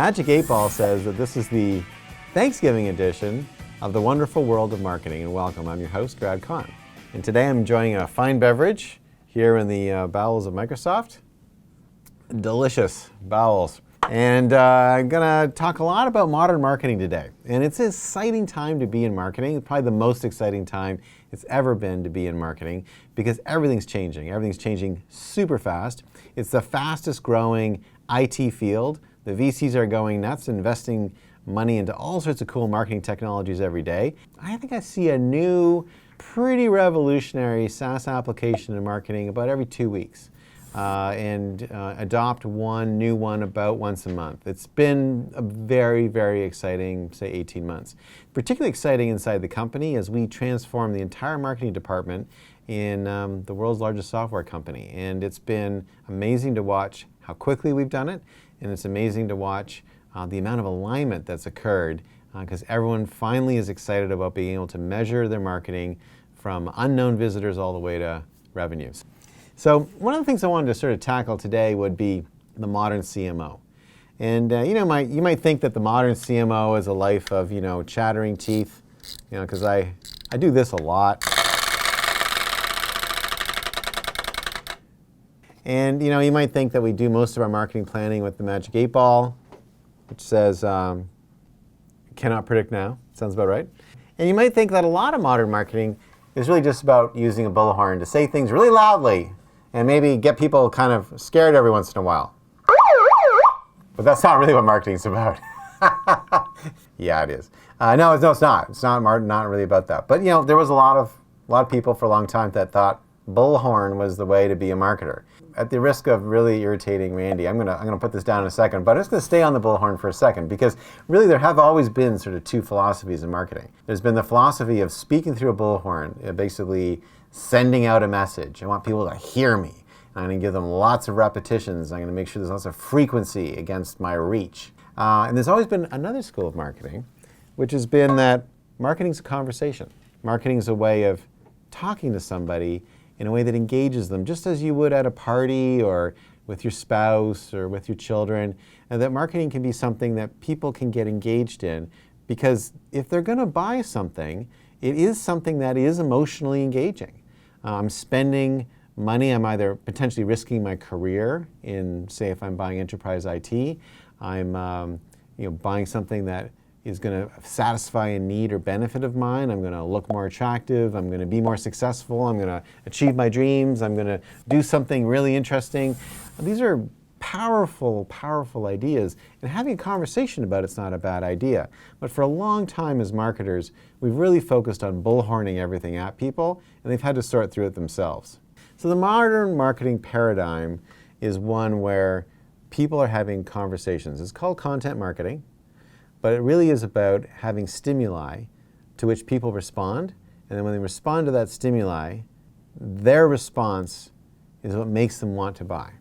Magic 8 Ball says that this is the Thanksgiving edition of the wonderful world of marketing. And welcome, I'm your host, Brad Kahn. And today I'm enjoying a fine beverage here in the bowels of Microsoft. Delicious bowels. And I'm going to talk a lot about modern marketing today. And it's an exciting time to be in marketing. It's probably the most exciting time it's ever been to be in marketing because everything's changing. Everything's changing super fast. It's the fastest growing IT field. The VCs are going nuts, investing money into all sorts of cool marketing technologies every day. I think I see a new, pretty revolutionary SaaS application in marketing about every 2 weeks. And adopt one new one about once a month. It's been a very, very exciting, say, 18 months. Particularly exciting inside the company as we transform the entire marketing department in the world's largest software company. And it's been amazing to watch how quickly we've done it, and it's amazing to watch the amount of alignment that's occurred because everyone finally is excited about being able to measure their marketing from unknown visitors all the way to revenues. So one of the things I wanted to sort of tackle today would be the modern CMO. And you might think that the modern CMO is a life of chattering teeth, because I do this a lot. And you might think that we do most of our marketing planning with the Magic 8 Ball, which says cannot predict now. Sounds about right. And you might think that a lot of modern marketing is really just about using a bullhorn to say things really loudly and maybe get people kind of scared every once in a while. But that's not really what marketing's about. Yeah, it is. No, it's not. It's not really about that. But there was a lot of people for a long time that thought Bullhorn was the way to be a marketer. At the risk of really irritating Randy, I'm gonna put this down in a second, but I'm just gonna stay on the Bullhorn for a second because really there have always been sort of two philosophies in marketing. There's been the philosophy of speaking through a bullhorn, basically sending out a message. I want people to hear me. I'm going to give them lots of repetitions. I'm going to make sure there's lots of frequency against my reach. And there's always been another school of marketing, which has been that marketing's a conversation. Marketing's a way of talking to somebody in a way that engages them, just as you would at a party or with your spouse or with your children. And that marketing can be something that people can get engaged in because if they're going to buy something, it is something that is emotionally engaging. I'm spending money. I'm either potentially risking my career in, say, if I'm buying enterprise IT, I'm buying something that is going to satisfy a need or benefit of mine. I'm going to look more attractive. I'm going to be more successful. I'm going to achieve my dreams. I'm going to do something really interesting. These are powerful, powerful ideas, and having a conversation about it's not a bad idea. But for a long time as marketers, we've really focused on bullhorning everything at people, and they've had to sort through it themselves. So the modern marketing paradigm is one where people are having conversations. It's called content marketing, but it really is about having stimuli to which people respond, and then when they respond to that stimuli, their response is what makes them want to buy.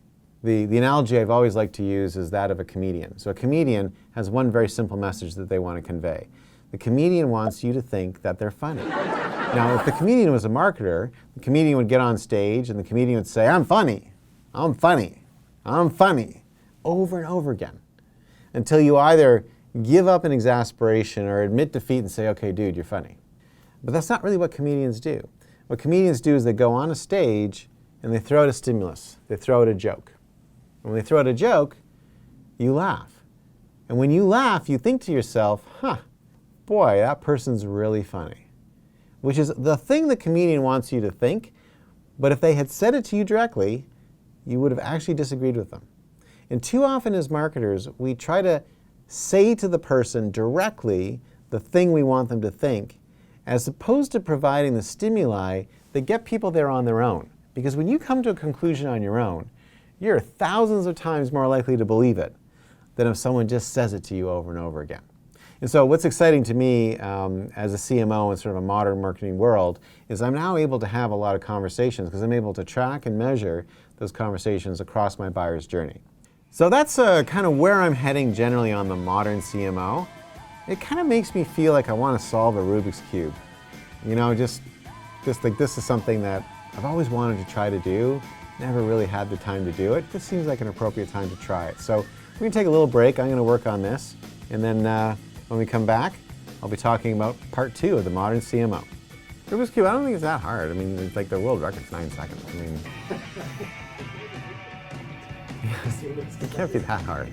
The analogy I've always liked to use is that of a comedian. So a comedian has one very simple message that they want to convey. The comedian wants you to think that they're funny. Now, if the comedian was a marketer, the comedian would get on stage and the comedian would say, I'm funny, I'm funny, I'm funny, over and over again, until you either give up in exasperation or admit defeat and say, okay, dude, you're funny. But that's not really what comedians do. What comedians do is they go on a stage and they throw out a stimulus. They throw out a joke. And when they throw out a joke, you laugh. And when you laugh, you think to yourself, boy, that person's really funny. Which is the thing the comedian wants you to think, but if they had said it to you directly, you would have actually disagreed with them. And too often as marketers, we try to say to the person directly the thing we want them to think, as opposed to providing the stimuli that get people there on their own. Because when you come to a conclusion on your own, you're thousands of times more likely to believe it than if someone just says it to you over and over again. And so what's exciting to me as a CMO in sort of a modern marketing world is I'm now able to have a lot of conversations because I'm able to track and measure those conversations across my buyer's journey. So that's kind of where I'm heading generally on the modern CMO. It kind of makes me feel like I want to solve a Rubik's Cube. Just like this is something that I've always wanted to try to do, never really had the time to do it. This seems like an appropriate time to try it. So We're going to take a little break. I'm going to work on this. And then when we come back, I'll be talking about part 2 of the Modern CMO. Rubik's Cube, I don't think it's that hard. I mean, it's like the world record's 9 seconds. I mean, it can't be that hard.